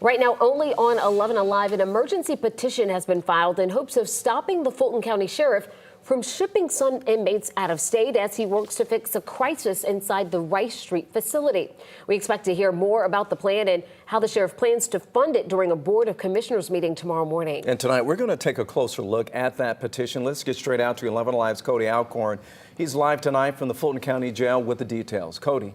Right now, only on 11 Alive, an emergency petition has been filed in hopes of stopping the Fulton County Sheriff from shipping some inmates out of state as he works to fix a crisis inside the Rice Street facility. We expect to hear more about the plan and how the sheriff plans to fund it during a Board of Commissioners meeting tomorrow morning. And tonight, we're going to take a closer look at that petition. Let's get straight out to 11 Alive's Cody Alcorn. He's live tonight from the Fulton County Jail with the details. Cody.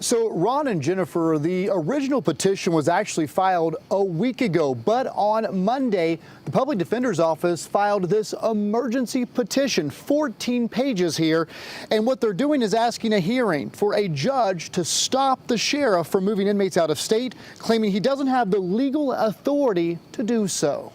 So, Ron and Jennifer, the original petition was actually filed a week ago, but on Monday, the Public Defender's Office filed this emergency petition, 14 pages here, and what they're doing is asking a hearing for a judge to stop the sheriff from moving inmates out of state, claiming he doesn't have the legal authority to do so.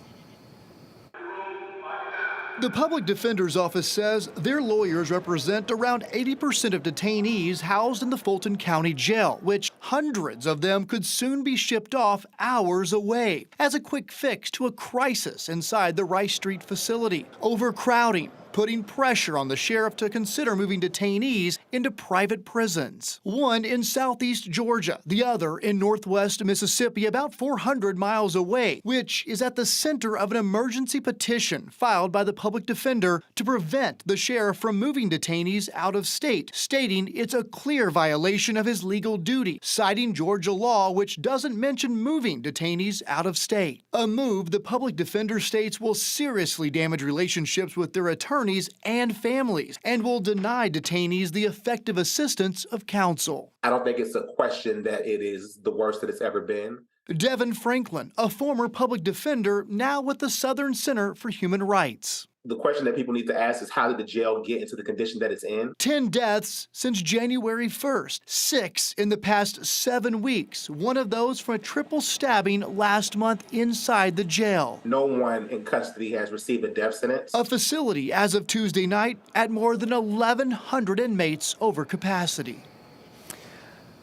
The Public Defender's Office says their lawyers represent around 80% of detainees housed in the Fulton County Jail, which hundreds of them could soon be shipped off hours away as a quick fix to a crisis inside the Rice Street facility. Overcrowding, putting pressure on the sheriff to consider moving detainees into private prisons. One in southeast Georgia, the other in northwest Mississippi, about 400 miles away, which is at the center of an emergency petition filed by the public defender to prevent the sheriff from moving detainees out of state, stating it's a clear violation of his legal duty, citing Georgia law which doesn't mention moving detainees out of state. A move the public defender states will seriously damage relationships with their attorneys and families, and will deny detainees the effective assistance of counsel. I don't think it's a question that it is the worst that it's ever been. Devin Franklin, a former public defender, now with the Southern Center for Human Rights. The question that people need to ask is, how did the jail get into the condition that it's in? 10 deaths since January 1st, 6 in the past 7 weeks, one of those from a triple stabbing last month inside the jail. No one in custody has received a death sentence. A facility as of Tuesday night at more than 1,100 inmates over capacity.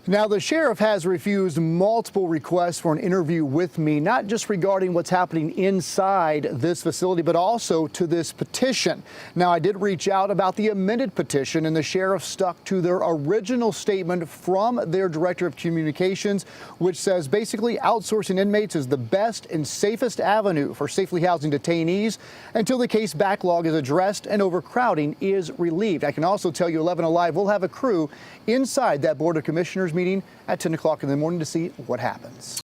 Now, the sheriff has refused multiple requests for an interview with me, not just regarding what's happening inside this facility, but also to this petition. Now, I did reach out about the amended petition, and the sheriff stuck to their original statement from their director of communications, which says basically outsourcing inmates is the best and safest avenue for safely housing detainees until the case backlog is addressed and overcrowding is relieved. I can also tell you 11 Alive will have a crew inside that Board of Commissioners meeting at 10 o'clock in the morning to see what happens.